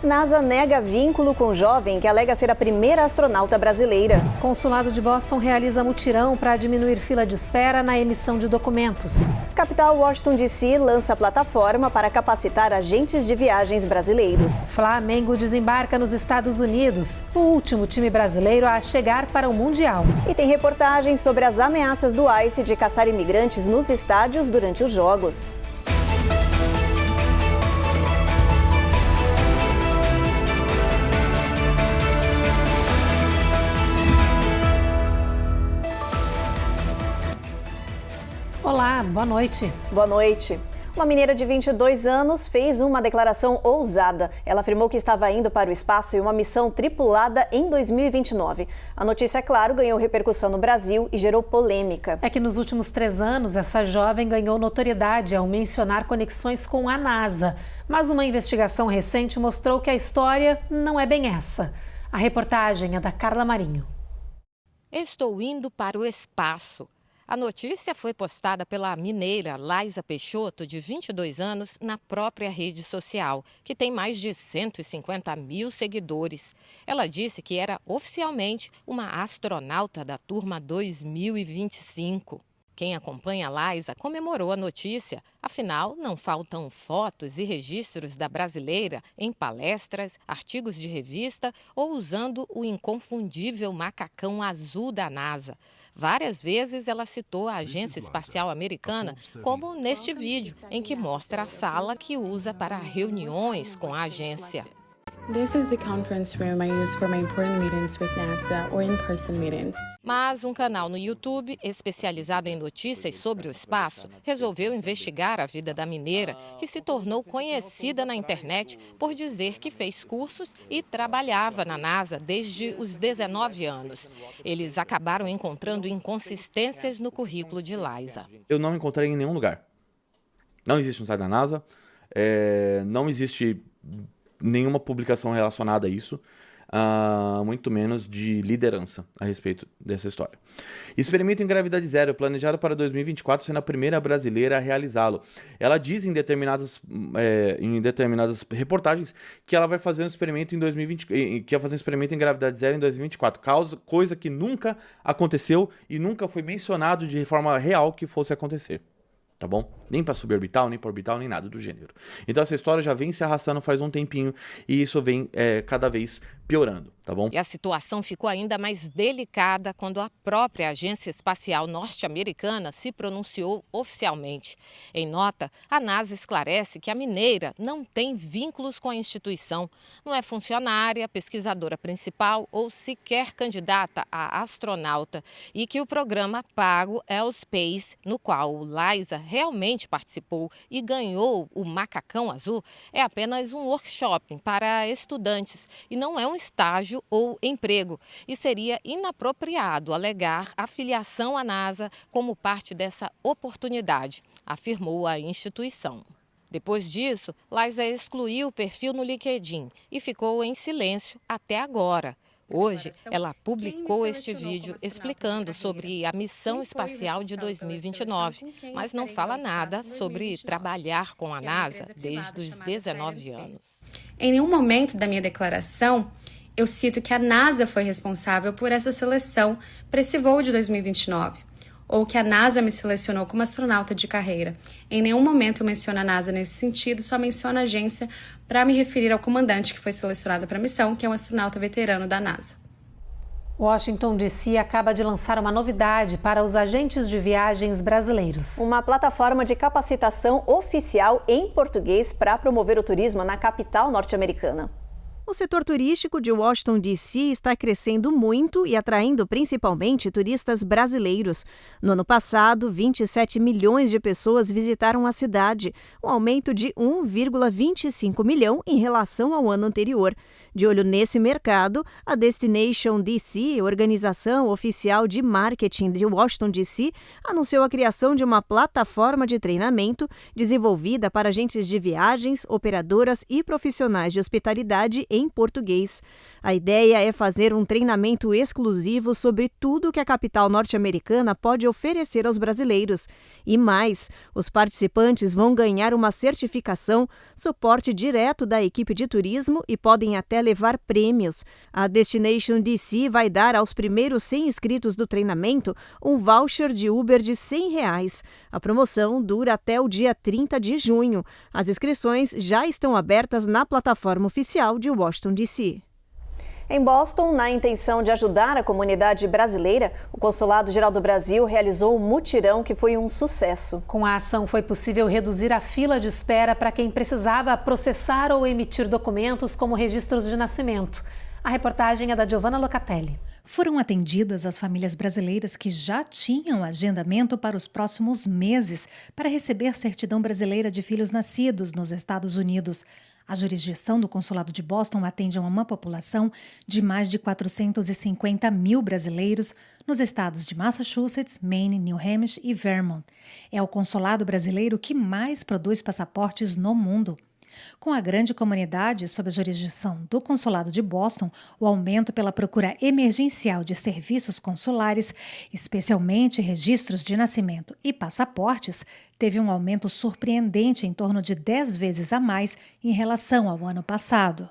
NASA nega vínculo com jovem que alega ser a primeira astronauta brasileira. Consulado de Boston realiza mutirão para diminuir fila de espera na emissão de documentos. Capital Washington DC lança plataforma para capacitar agentes de viagens brasileiros. Flamengo desembarca nos Estados Unidos, o último time brasileiro a chegar para o Mundial. E tem reportagem sobre as ameaças do ICE de caçar imigrantes nos estádios durante os Jogos. Olá, boa noite. Boa noite. Uma mineira de 22 anos fez uma declaração ousada. Ela afirmou que estava indo para o espaço em uma missão tripulada em 2029. A notícia, claro, ganhou repercussão no Brasil e gerou polêmica. É que nos últimos 3 anos, essa jovem ganhou notoriedade ao mencionar conexões com a NASA. Mas uma investigação recente mostrou que a história não é bem essa. A reportagem é da Carla Marinho. Estou indo para o espaço. A notícia foi postada pela mineira Laisa Peixoto, de 22 anos, na própria rede social, que tem mais de 150 mil seguidores. Ela disse que era oficialmente uma astronauta da turma 2025. Quem acompanha a Laisa comemorou a notícia. Afinal, não faltam fotos e registros da brasileira em palestras, artigos de revista ou usando o inconfundível macacão azul da NASA. Várias vezes ela citou a Agência Espacial Americana, como neste vídeo, em que mostra a sala que usa para reuniões com a agência. This is the conference room I use for my important meetings with NASA or in-person meetings. Mas um canal no YouTube, especializado em notícias sobre o espaço, resolveu investigar a vida da mineira, que se tornou conhecida na internet por dizer que fez cursos e trabalhava na NASA desde os 19 anos. Eles acabaram encontrando inconsistências no currículo de Laisa. Eu não encontrei em nenhum lugar. Não existe um site da NASA, não existe nenhuma publicação relacionada a isso, muito menos de liderança a respeito dessa história. Experimento em gravidade zero, planejado para 2024, sendo a primeira brasileira a realizá-lo. Ela diz em determinadas reportagens que ela vai fazer um experimento em 2020, que ia fazer um experimento em gravidade zero em 2024, coisa que nunca aconteceu e nunca foi mencionado de forma real que fosse acontecer. Tá bom? Nem para suborbital, nem para orbital, nem nada do gênero. Então essa história já vem se arrastando faz um tempinho e isso vem cada vez piorando, tá bom? E a situação ficou ainda mais delicada quando a própria Agência Espacial Norte-Americana se pronunciou oficialmente. Em nota, a NASA esclarece que a mineira não tem vínculos com a instituição, não é funcionária, pesquisadora principal ou sequer candidata a astronauta e que o programa pago L-Space, no qual o Laisa realmente participou e ganhou o macacão azul, é apenas um workshop para estudantes e não é um estágio ou emprego. E seria inapropriado alegar a filiação à NASA como parte dessa oportunidade, afirmou a instituição. Depois disso, Laisa excluiu o perfil no LinkedIn e ficou em silêncio até agora. Hoje, ela publicou este vídeo explicando sobre a missão espacial de 2029, mas não fala nada sobre trabalhar com a NASA desde os 19 anos. Em nenhum momento da minha declaração, eu cito que a NASA foi responsável por essa seleção para esse voo de 2029, ou que a NASA me selecionou como astronauta de carreira. Em nenhum momento eu menciono a NASA nesse sentido, só menciono a agência para me referir ao comandante que foi selecionado para a missão, que é um astronauta veterano da NASA. Washington DC acaba de lançar uma novidade para os agentes de viagens brasileiros. Uma plataforma de capacitação oficial em português para promover o turismo na capital norte-americana. O setor turístico de Washington, D.C. está crescendo muito e atraindo principalmente turistas brasileiros. No ano passado, 27 milhões de pessoas visitaram a cidade, um aumento de 1,25 milhão em relação ao ano anterior. De olho nesse mercado, a Destination D.C., organização oficial de marketing de Washington, D.C., anunciou a criação de uma plataforma de treinamento desenvolvida para agentes de viagens, operadoras e profissionais de hospitalidade em português. A ideia é fazer um treinamento exclusivo sobre tudo que a capital norte-americana pode oferecer aos brasileiros. E mais, os participantes vão ganhar uma certificação, suporte direto da equipe de turismo e podem até levar prêmios. A Destination DC vai dar aos primeiros 100 inscritos do treinamento um voucher de Uber de R$100. A promoção dura até o dia 30 de junho. As inscrições já estão abertas na plataforma oficial de Washington, D.C. Em Boston, na intenção de ajudar a comunidade brasileira, o Consulado-Geral do Brasil realizou um mutirão que foi um sucesso. Com a ação, foi possível reduzir a fila de espera para quem precisava processar ou emitir documentos como registros de nascimento. A reportagem é da Giovanna Locatelli. Foram atendidas as famílias brasileiras que já tinham agendamento para os próximos meses para receber certidão brasileira de filhos nascidos nos Estados Unidos. A jurisdição do Consulado de Boston atende a uma população de mais de 450 mil brasileiros nos estados de Massachusetts, Maine, New Hampshire e Vermont. É o consulado brasileiro que mais produz passaportes no mundo. Com a grande comunidade sob a jurisdição do Consulado de Boston, o aumento pela procura emergencial de serviços consulares, especialmente registros de nascimento e passaportes, teve um aumento surpreendente em torno de 10 vezes a mais em relação ao ano passado.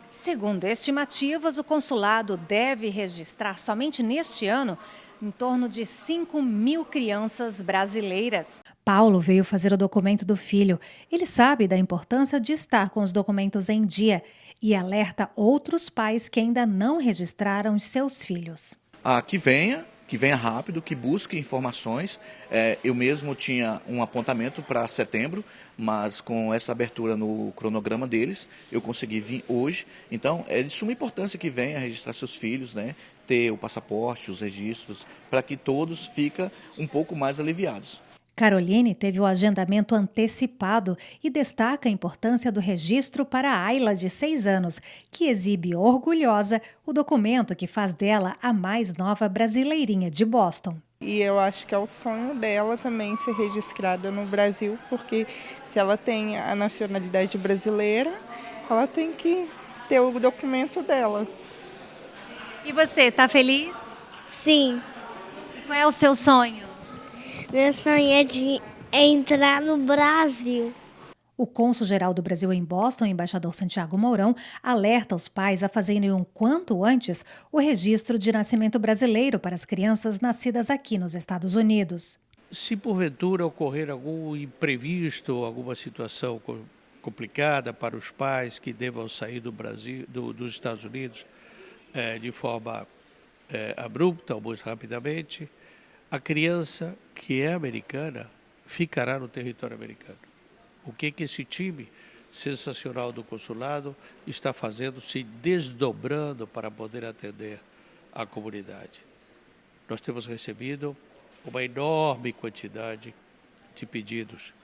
Segundo estimativas, o consulado deve registrar somente neste ano em torno de 5 mil crianças brasileiras. Paulo veio fazer o documento do filho. Ele sabe da importância de estar com os documentos em dia e alerta outros pais que ainda não registraram seus filhos. Que venha rápido, que busque informações. Eu mesmo tinha um apontamento para setembro, mas com essa abertura no cronograma deles, eu consegui vir hoje. Então, é de suma importância que venha registrar seus filhos, né? Ter o passaporte, os registros, para que todos fiquem um pouco mais aliviados. Caroline teve o agendamento antecipado e destaca a importância do registro para a Ayla, de 6 anos, que exibe orgulhosa o documento que faz dela a mais nova brasileirinha de Boston. E eu acho que é o sonho dela também ser registrada no Brasil, porque se ela tem a nacionalidade brasileira, ela tem que ter o documento dela. E você, tá feliz? Sim. Qual é o seu sonho? Meu sonho é de entrar no Brasil. O cônsul-geral do Brasil em Boston, embaixador Santiago Mourão, alerta os pais a fazerem o quanto antes o registro de nascimento brasileiro para as crianças nascidas aqui nos Estados Unidos. Se porventura ocorrer algum imprevisto, alguma situação complicada para os pais que devam sair do Brasil, dos Estados Unidos de forma abrupta ou muito rapidamente, a criança que é americana ficará no território americano. O que esse time sensacional do consulado está fazendo, se desdobrando para poder atender a comunidade. Nós temos recebido uma enorme quantidade de pedidos.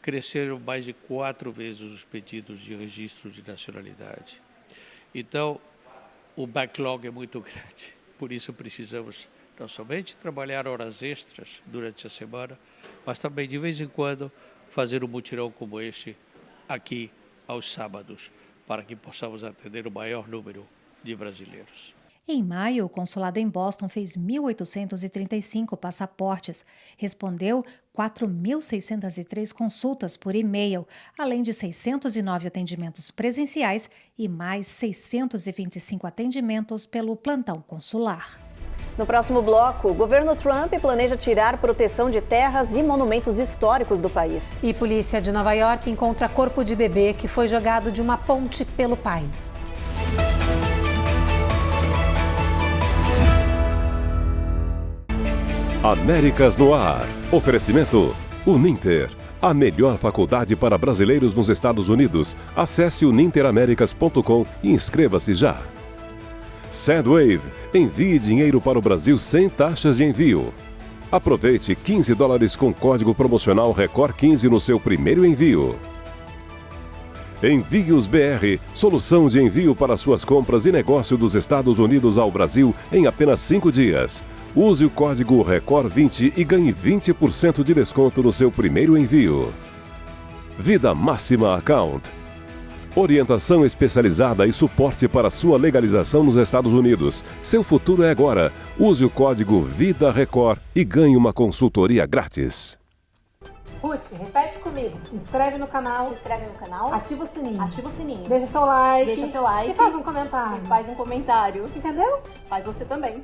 Cresceram mais de 4 vezes os pedidos de registro de nacionalidade. Então, o backlog é muito grande. Por isso precisamos não somente trabalhar horas extras durante a semana, mas também de vez em quando fazer um mutirão como este aqui aos sábados, para que possamos atender o maior número de brasileiros. Em maio, o consulado em Boston fez 1.835 passaportes, respondeu 4.603 consultas por e-mail, além de 609 atendimentos presenciais e mais 625 atendimentos pelo plantão consular. No próximo bloco, o governo Trump planeja tirar proteção de terras e monumentos históricos do país. E polícia de Nova York encontra corpo de bebê que foi jogado de uma ponte pelo pai. Américas no Ar. Oferecimento Uninter, a melhor faculdade para brasileiros nos Estados Unidos. Acesse uninteramericas.com e inscreva-se já. Sendwave, envie dinheiro para o Brasil sem taxas de envio. Aproveite $15 com código promocional Record 15 no seu primeiro envio. Envios BR, solução de envio para suas compras e negócio dos Estados Unidos ao Brasil em apenas 5 dias. Use o código RECORD20 e ganhe 20% de desconto no seu primeiro envio. Vida Máxima Account. Orientação especializada e suporte para sua legalização nos Estados Unidos. Seu futuro é agora. Use o código VIDARECOR e ganhe uma consultoria grátis. Ruth, repete comigo. Se inscreve no canal. Ativa o sininho. Deixa seu like. E faz um comentário. Entendeu? Faz você também.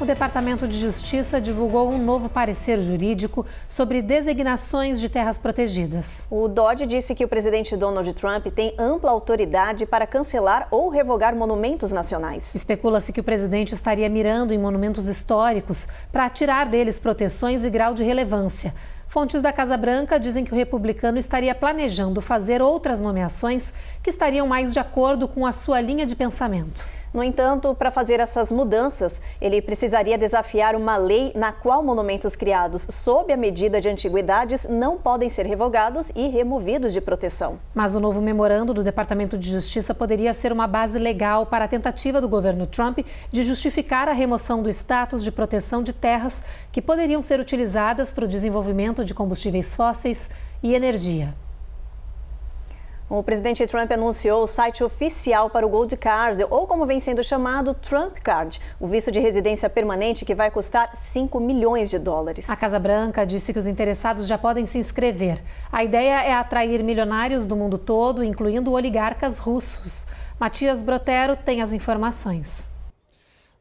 O Departamento de Justiça divulgou um novo parecer jurídico sobre designações de terras protegidas. O DOJ disse que o presidente Donald Trump tem ampla autoridade para cancelar ou revogar monumentos nacionais. Especula-se que o presidente estaria mirando em monumentos históricos para tirar deles proteções e grau de relevância. Fontes da Casa Branca dizem que o republicano estaria planejando fazer outras nomeações que estariam mais de acordo com a sua linha de pensamento. No entanto, para fazer essas mudanças, ele precisaria desafiar uma lei na qual monumentos criados sob a medida de antiguidades não podem ser revogados e removidos de proteção. Mas o novo memorando do Departamento de Justiça poderia ser uma base legal para a tentativa do governo Trump de justificar a remoção do status de proteção de terras que poderiam ser utilizadas para o desenvolvimento de combustíveis fósseis e energia. O presidente Trump anunciou o site oficial para o Gold Card, ou como vem sendo chamado, Trump Card, o visto de residência permanente que vai custar $5 milhões. A Casa Branca disse que os interessados já podem se inscrever. A ideia é atrair milionários do mundo todo, incluindo oligarcas russos. Matias Brotero tem as informações.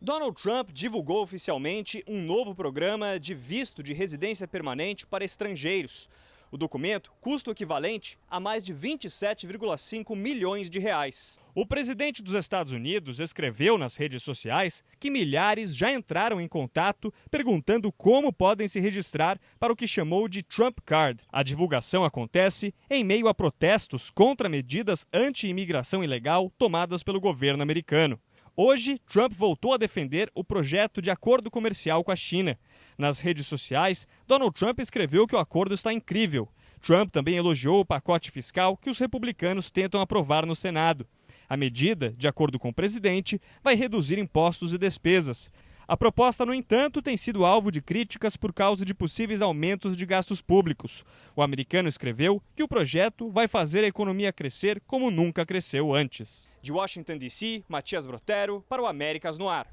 Donald Trump divulgou oficialmente um novo programa de visto de residência permanente para estrangeiros. O documento custa o equivalente a mais de 27,5 milhões de reais. O presidente dos Estados Unidos escreveu nas redes sociais que milhares já entraram em contato perguntando como podem se registrar para o que chamou de Trump Card. A divulgação acontece em meio a protestos contra medidas anti-imigração ilegal tomadas pelo governo americano. Hoje, Trump voltou a defender o projeto de acordo comercial com a China. Nas redes sociais, Donald Trump escreveu que o acordo está incrível. Trump também elogiou o pacote fiscal que os republicanos tentam aprovar no Senado. A medida, de acordo com o presidente, vai reduzir impostos e despesas. A proposta, no entanto, tem sido alvo de críticas por causa de possíveis aumentos de gastos públicos. O americano escreveu que o projeto vai fazer a economia crescer como nunca cresceu antes. De Washington, D.C., Matias Brotero, para o Américas no Ar.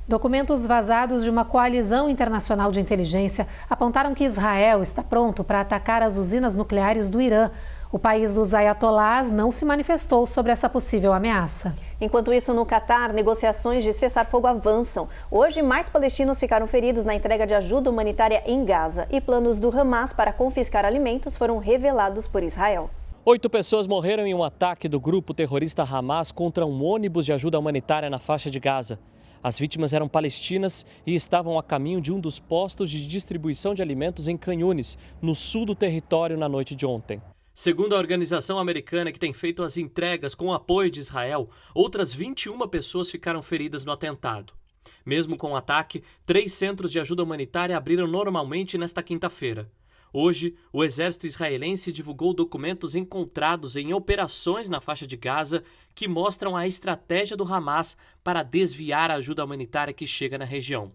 Documentos vazados de uma coalizão internacional de inteligência apontaram que Israel está pronto para atacar as usinas nucleares do Irã. O país dos ayatolás não se manifestou sobre essa possível ameaça. Enquanto isso, no Catar, negociações de cessar-fogo avançam. Hoje, mais palestinos ficaram feridos na entrega de ajuda humanitária em Gaza e planos do Hamas para confiscar alimentos foram revelados por Israel. 8 pessoas morreram em um ataque do grupo terrorista Hamas contra um ônibus de ajuda humanitária na faixa de Gaza. As vítimas eram palestinas e estavam a caminho de um dos postos de distribuição de alimentos em Khan Yunis, no sul do território, na noite de ontem. Segundo a organização americana que tem feito as entregas com o apoio de Israel, outras 21 pessoas ficaram feridas no atentado. Mesmo com o ataque, 3 centros de ajuda humanitária abriram normalmente nesta quinta-feira. Hoje, o exército israelense divulgou documentos encontrados em operações na faixa de Gaza que mostram a estratégia do Hamas para desviar a ajuda humanitária que chega na região.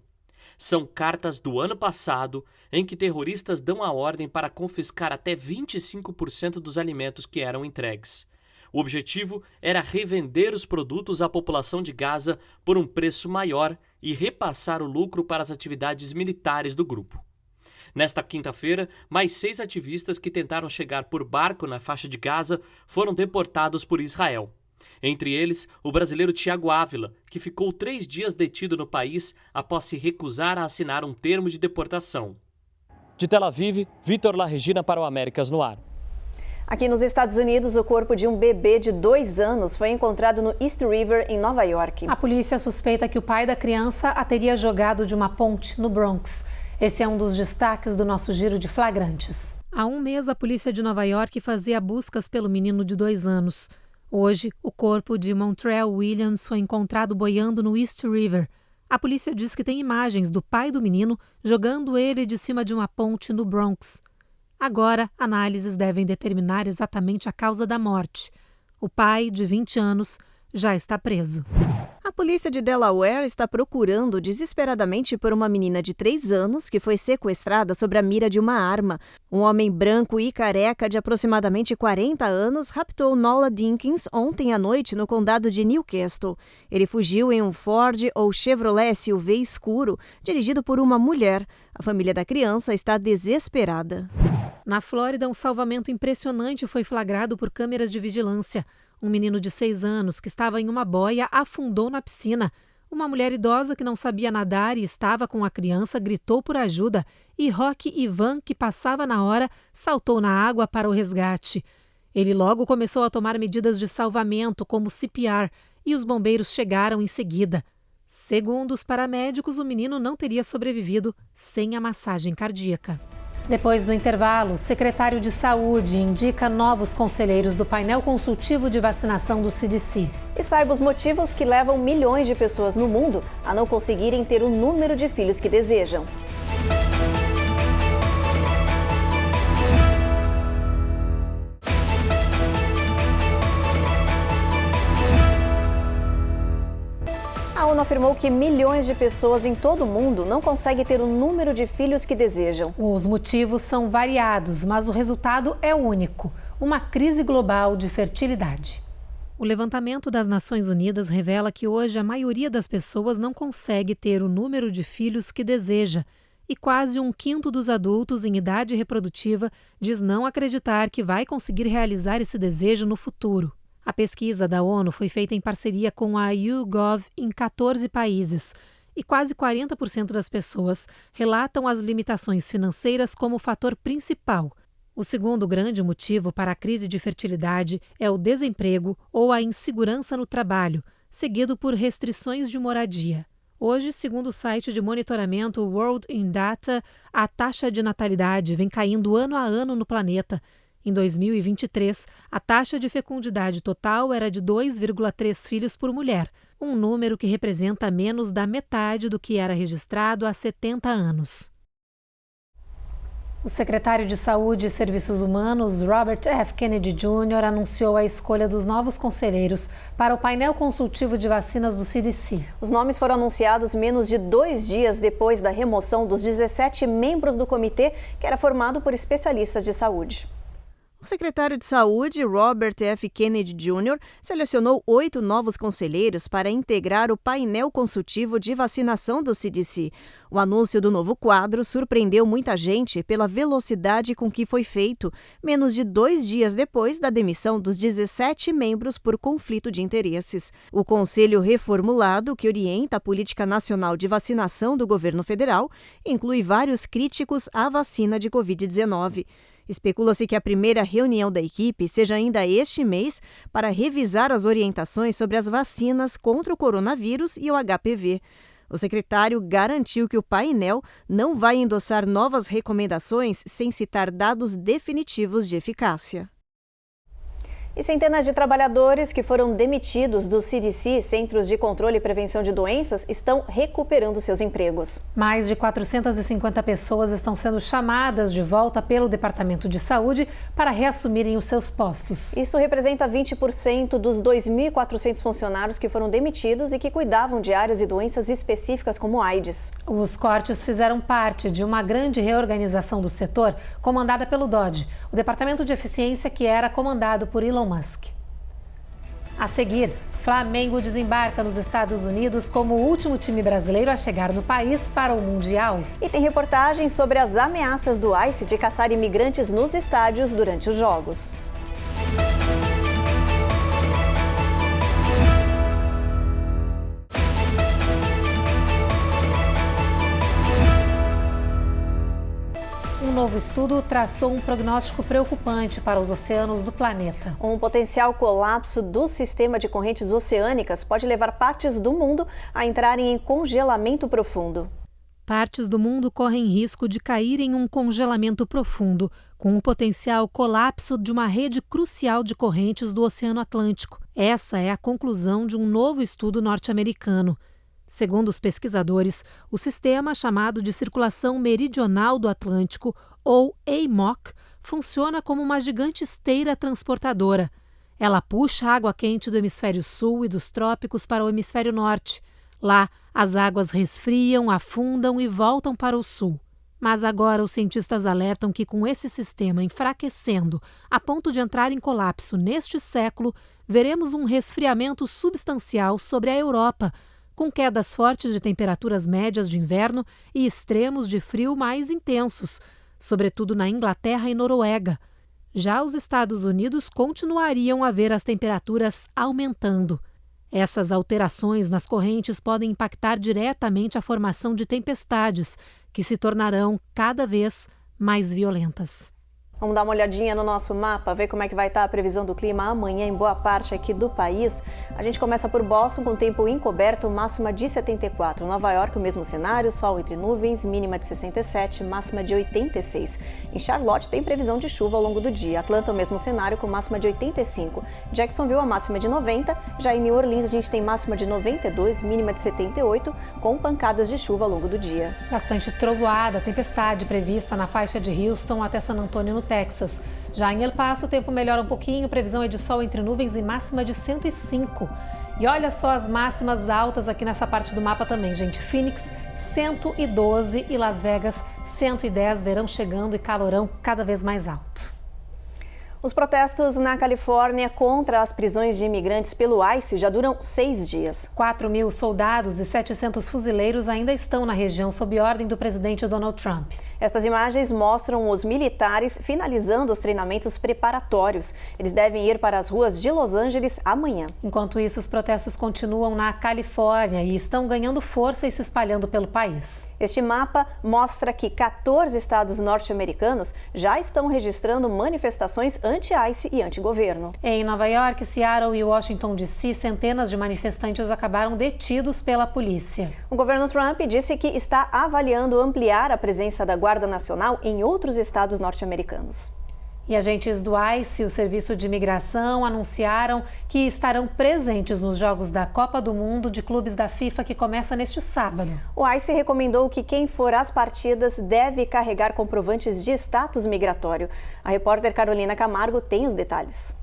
São cartas do ano passado em que terroristas dão a ordem para confiscar até 25% dos alimentos que eram entregues. O objetivo era revender os produtos à população de Gaza por um preço maior e repassar o lucro para as atividades militares do grupo. Nesta quinta-feira, mais 6 ativistas que tentaram chegar por barco na faixa de Gaza foram deportados por Israel. Entre eles, o brasileiro Tiago Ávila, que ficou 3 dias detido no país após se recusar a assinar um termo de deportação. De Tel Aviv, Vitor La Regina para o Américas no Ar. Aqui nos Estados Unidos, o corpo de um bebê de 2 anos foi encontrado no East River, em Nova York. A polícia suspeita que o pai da criança a teria jogado de uma ponte no Bronx. Esse é um dos destaques do nosso giro de flagrantes. Há um mês, a polícia de Nova York fazia buscas pelo menino de 2 anos. Hoje, o corpo de Montrell Williams foi encontrado boiando no East River. A polícia diz que tem imagens do pai do menino jogando ele de cima de uma ponte no Bronx. Agora, análises devem determinar exatamente a causa da morte. O pai, de 20 anos, já está preso. A polícia de Delaware está procurando desesperadamente por uma menina de 3 anos que foi sequestrada sob a mira de uma arma. Um homem branco e careca de aproximadamente 40 anos raptou Nola Dinkins ontem à noite no condado de Newcastle. Ele fugiu em um Ford ou Chevrolet SUV escuro, dirigido por uma mulher. A família da criança está desesperada. Na Flórida, um salvamento impressionante foi flagrado por câmeras de vigilância. Um menino de 6 anos que estava em uma boia afundou na piscina. Uma mulher idosa que não sabia nadar e estava com a criança gritou por ajuda e Roque Ivan, que passava na hora, saltou na água para o resgate. Ele logo começou a tomar medidas de salvamento, como CPR, e os bombeiros chegaram em seguida. Segundo os paramédicos, o menino não teria sobrevivido sem a massagem cardíaca. Depois do intervalo, o secretário de Saúde indica novos conselheiros do painel consultivo de vacinação do CDC. E saiba os motivos que levam milhões de pessoas no mundo a não conseguirem ter o número de filhos que desejam. A ONU afirmou que milhões de pessoas em todo o mundo não conseguem ter o número de filhos que desejam. Os motivos são variados, mas o resultado é único: uma crise global de fertilidade. O levantamento das Nações Unidas revela que hoje a maioria das pessoas não consegue ter o número de filhos que deseja, e quase 1/5 dos adultos em idade reprodutiva diz não acreditar que vai conseguir realizar esse desejo no futuro. A pesquisa da ONU foi feita em parceria com a YouGov em 14 países e quase 40% das pessoas relatam as limitações financeiras como fator principal. O segundo grande motivo para a crise de fertilidade é o desemprego ou a insegurança no trabalho, seguido por restrições de moradia. Hoje, segundo o site de monitoramento World in Data, a taxa de natalidade vem caindo ano a ano no planeta. Em 2023, a taxa de fecundidade total era de 2,3 filhos por mulher, um número que representa menos da metade do que era registrado há 70 anos. O secretário de Saúde e Serviços Humanos, Robert F. Kennedy Jr., anunciou a escolha dos novos conselheiros para o painel consultivo de vacinas do CDC. Os nomes foram anunciados menos de 2 dias depois da remoção dos 17 membros do comitê, que era formado por especialistas de saúde. O secretário de Saúde, Robert F. Kennedy Jr., selecionou 8 novos conselheiros para integrar o painel consultivo de vacinação do CDC. O anúncio do novo quadro surpreendeu muita gente pela velocidade com que foi feito, menos de 2 dias depois da demissão dos 17 membros por conflito de interesses. O conselho reformulado, que orienta a política nacional de vacinação do governo federal, inclui vários críticos à vacina de Covid-19. Especula-se que a primeira reunião da equipe seja ainda este mês para revisar as orientações sobre as vacinas contra o coronavírus e o HPV. O secretário garantiu que o painel não vai endossar novas recomendações sem citar dados definitivos de eficácia. E centenas de trabalhadores que foram demitidos do CDC, Centros de Controle e Prevenção de Doenças, estão recuperando seus empregos. Mais de 450 pessoas estão sendo chamadas de volta pelo Departamento de Saúde para reassumirem os seus postos. Isso representa 20% dos 2.400 funcionários que foram demitidos e que cuidavam de áreas e doenças específicas como AIDS. Os cortes fizeram parte de uma grande reorganização do setor comandada pelo DOGE, o Departamento de Eficiência que era comandado por Elon Musk. A seguir, Flamengo desembarca nos Estados Unidos como o último time brasileiro a chegar no país para o Mundial. E tem reportagens sobre as ameaças do ICE de caçar imigrantes nos estádios durante os jogos. Um novo estudo traçou um prognóstico preocupante para os oceanos do planeta. Um potencial colapso do sistema de correntes oceânicas pode levar partes do mundo a entrarem em congelamento profundo. Partes do mundo correm risco de cair em um congelamento profundo, com o potencial colapso de uma rede crucial de correntes do Oceano Atlântico. Essa é a conclusão de um novo estudo norte-americano. Segundo os pesquisadores, o sistema chamado de Circulação Meridional do Atlântico, ou AMOC, funciona como uma gigante esteira transportadora. Ela puxa a água quente do hemisfério sul e dos trópicos para o hemisfério norte. Lá, as águas resfriam, afundam e voltam para o sul. Mas agora os cientistas alertam que com esse sistema enfraquecendo a ponto de entrar em colapso neste século, veremos um resfriamento substancial sobre a Europa, com quedas fortes de temperaturas médias de inverno e extremos de frio mais intensos, sobretudo na Inglaterra e Noruega. Já os Estados Unidos continuariam a ver as temperaturas aumentando. Essas alterações nas correntes podem impactar diretamente a formação de tempestades, que se tornarão cada vez mais violentas. Vamos dar uma olhadinha no nosso mapa, ver como é que vai estar a previsão do clima amanhã em boa parte aqui do país. A gente começa por Boston com tempo encoberto, máxima de 74. Nova York, o mesmo cenário, sol entre nuvens, mínima de 67, máxima de 86. Em Charlotte tem previsão de chuva ao longo do dia. Atlanta, o mesmo cenário com máxima de 85. Jacksonville, a máxima de 90. Já em New Orleans, a gente tem máxima de 92, mínima de 78, com pancadas de chuva ao longo do dia. Bastante trovoada, tempestade prevista na faixa de Houston até San Antonio, no Texas. Já em El Paso, o tempo melhora um pouquinho, previsão é de sol entre nuvens e máxima de 105. E olha só as máximas altas aqui nessa parte do mapa também, gente. Phoenix, 112 e Las Vegas, 110, verão chegando e calorão cada vez mais alto. Os protestos na Califórnia contra as prisões de imigrantes pelo ICE já duram 6 dias. 4.000 soldados e 700 fuzileiros ainda estão na região sob ordem do presidente Donald Trump. Estas imagens mostram os militares finalizando os treinamentos preparatórios. Eles devem ir para as ruas de Los Angeles amanhã. Enquanto isso, os protestos continuam na Califórnia e estão ganhando força e se espalhando pelo país. Este mapa mostra que 14 estados norte-americanos já estão registrando manifestações anti-ICE e anti-governo. Em Nova York, Seattle e Washington, D.C., centenas de manifestantes acabaram detidos pela polícia. O governo Trump disse que está avaliando ampliar a presença da Guarda Nacional em outros estados norte-americanos. E agentes do ICE, o Serviço de Imigração, anunciaram que estarão presentes nos Jogos da Copa do Mundo de clubes da FIFA que começa neste sábado. O ICE recomendou que quem for às partidas deve carregar comprovantes de status migratório. A repórter Carolina Camargo tem os detalhes.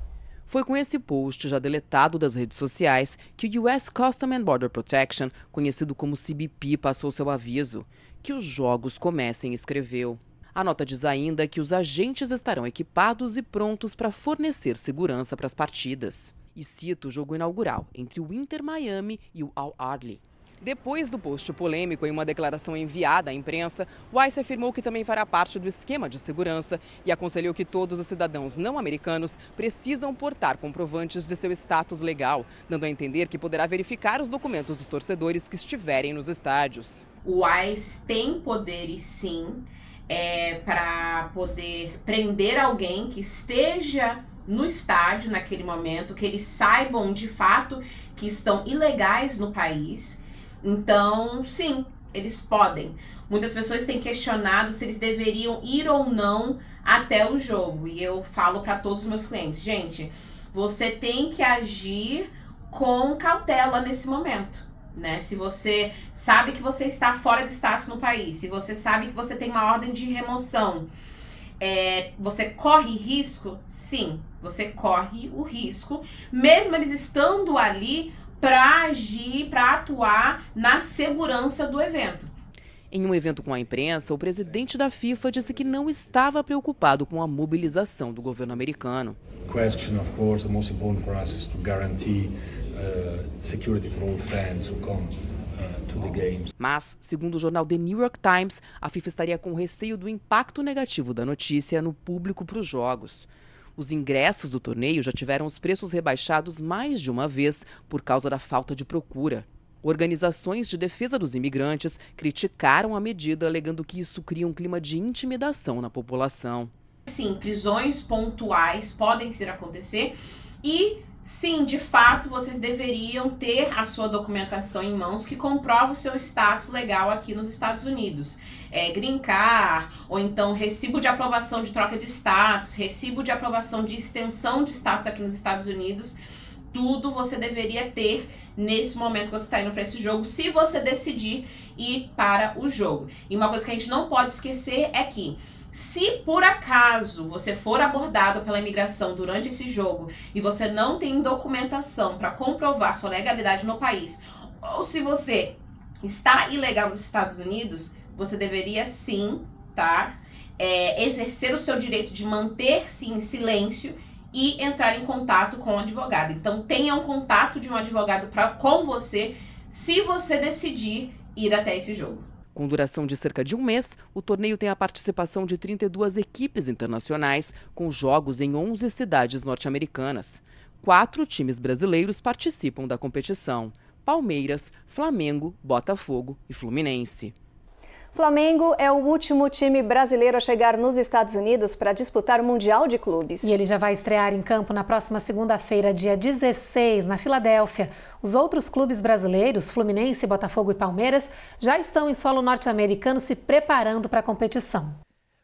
Foi com esse post já deletado das redes sociais que o US Customs and Border Protection, conhecido como CBP, passou seu aviso que os jogos comecem, escreveu. A nota diz ainda que os agentes estarão equipados e prontos para fornecer segurança para as partidas. E cita o jogo inaugural entre o Inter Miami e o Al Ahly. Depois do post polêmico, em uma declaração enviada à imprensa, o ICE afirmou que também fará parte do esquema de segurança e aconselhou que todos os cidadãos não americanos precisam portar comprovantes de seu status legal, dando a entender que poderá verificar os documentos dos torcedores que estiverem nos estádios. O ICE tem poderes, sim, para poder prender alguém que esteja no estádio naquele momento, que eles saibam de fato que estão ilegais no país. Então, sim, eles podem. Muitas pessoas têm questionado se eles deveriam ir ou não até o jogo. E eu falo para todos os meus clientes, gente, você tem que agir com cautela nesse momento, né? Se você sabe que você está fora de status no país, se você sabe que você tem uma ordem de remoção, você corre risco? Sim, você corre o risco, mesmo eles estando ali para agir, para atuar na segurança do evento. Em um evento com a imprensa, o presidente da FIFA disse que não estava preocupado com a mobilização do governo americano. Question, of course, the most important for us is to guarantee security for all fans who come to the games. Mas, segundo o jornal The New York Times, a FIFA estaria com receio do impacto negativo da notícia no público para os jogos. Os ingressos do torneio já tiveram os preços rebaixados mais de uma vez por causa da falta de procura. Organizações de defesa dos imigrantes criticaram a medida, alegando que isso cria um clima de intimidação na população. Sim, prisões pontuais podem ser acontecer e, sim, de fato, vocês deveriam ter a sua documentação em mãos que comprova o seu status legal aqui nos Estados Unidos. Green Card, ou então recibo de aprovação de troca de status, recibo de aprovação de extensão de status aqui nos Estados Unidos. Tudo você deveria ter nesse momento que você está indo para esse jogo, se você decidir ir para o jogo. E uma coisa que a gente não pode esquecer é que Se por acaso você for abordado pela imigração durante esse jogo e você não tem documentação para comprovar sua legalidade no país, ou se você está ilegal nos Estados Unidos, você deveria sim, tá, exercer o seu direito de manter-se em silêncio e entrar em contato com o advogado. Então tenha um contato de um advogado com você, se você decidir ir até esse jogo. Com duração de cerca de um mês, o torneio tem a participação de 32 equipes internacionais, com jogos em 11 cidades norte-americanas. 4 times brasileiros participam da competição: Palmeiras, Flamengo, Botafogo e Fluminense. Flamengo é o último time brasileiro a chegar nos Estados Unidos para disputar o Mundial de Clubes. E ele já vai estrear em campo na próxima segunda-feira, dia 16, na Filadélfia. Os outros clubes brasileiros, Fluminense, Botafogo e Palmeiras, já estão em solo norte-americano se preparando para a competição.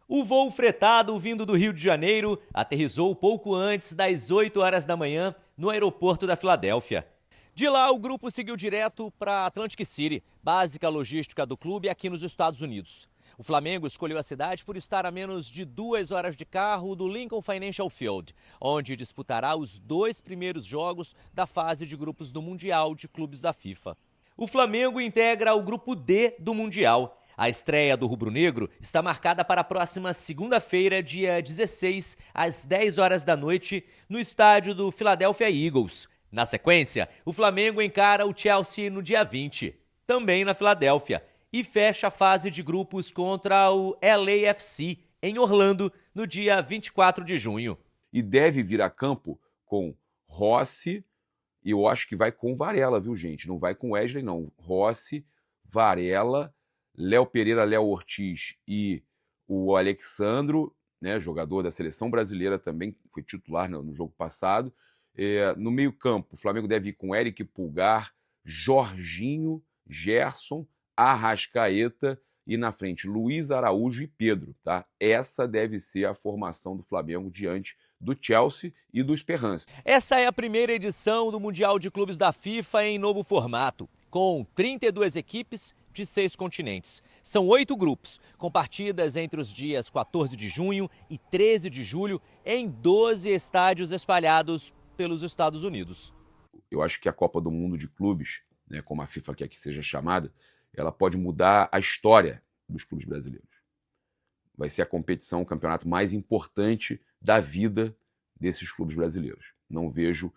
O voo fretado vindo do Rio de Janeiro aterrissou pouco antes das 8 horas da manhã no aeroporto da Filadélfia. De lá, o grupo seguiu direto para Atlantic City, básica logística do clube aqui nos Estados Unidos. O Flamengo escolheu a cidade por estar a menos de 2 horas de carro do Lincoln Financial Field, onde disputará os 2 primeiros jogos da fase de grupos do Mundial de Clubes da FIFA. O Flamengo integra o grupo D do Mundial. A estreia do rubro-negro está marcada para a próxima segunda-feira, dia 16, às 10 horas da noite, no estádio do Philadelphia Eagles. Na sequência, o Flamengo encara o Chelsea no dia 20, também na Filadélfia, e fecha a fase de grupos contra o LAFC, em Orlando, no dia 24 de junho. E deve vir a campo com Rossi, e eu acho que vai com Varela, viu, gente? Não vai com Wesley, não. Rossi, Varela, Léo Pereira, Léo Ortiz e o Alexandro, né, jogador da seleção brasileira também, foi titular no jogo passado. No meio-campo, o Flamengo deve ir com Eric Pulgar, Jorginho, Gerson, Arrascaeta e na frente Luiz Araújo e Pedro, tá? Essa deve ser a formação do Flamengo diante do Chelsea e do Esperance. Essa é a primeira edição do Mundial de Clubes da FIFA em novo formato, com 32 equipes de 6 continentes. São 8 grupos, com partidas entre os dias 14 de junho e 13 de julho em 12 estádios espalhados pelos Estados Unidos. Eu acho que a Copa do Mundo de Clubes, né, como a FIFA quer que seja chamada, ela pode mudar a história dos clubes brasileiros. Vai ser a competição, o campeonato mais importante da vida desses clubes brasileiros. Não vejo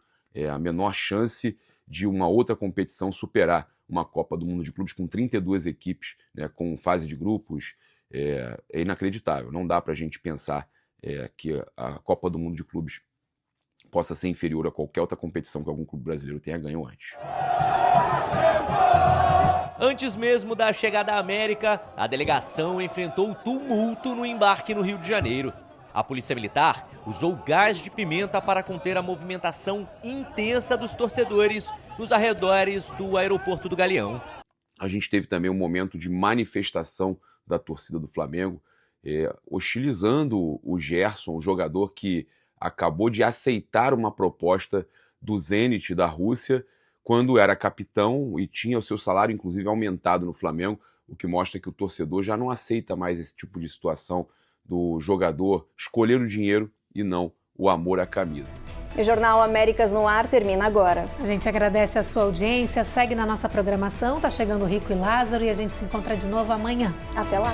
a menor chance de uma outra competição superar uma Copa do Mundo de Clubes com 32 equipes, né, com fase de grupos. É inacreditável. Não dá para a gente pensar que a Copa do Mundo de Clubes possa ser inferior a qualquer outra competição que algum clube brasileiro tenha ganho antes. Antes mesmo da chegada à América, a delegação enfrentou tumulto no embarque no Rio de Janeiro. A Polícia Militar usou gás de pimenta para conter a movimentação intensa dos torcedores nos arredores do aeroporto do Galeão. A gente teve também um momento de manifestação da torcida do Flamengo, hostilizando o Gerson, o jogador que acabou de aceitar uma proposta do Zenit da Rússia quando era capitão e tinha o seu salário, inclusive, aumentado no Flamengo, o que mostra que o torcedor já não aceita mais esse tipo de situação do jogador escolher o dinheiro e não o amor à camisa. O Jornal Américas no Ar termina agora. A gente agradece a sua audiência, segue na nossa programação, tá chegando Rico e Lázaro e a gente se encontra de novo amanhã. Até lá!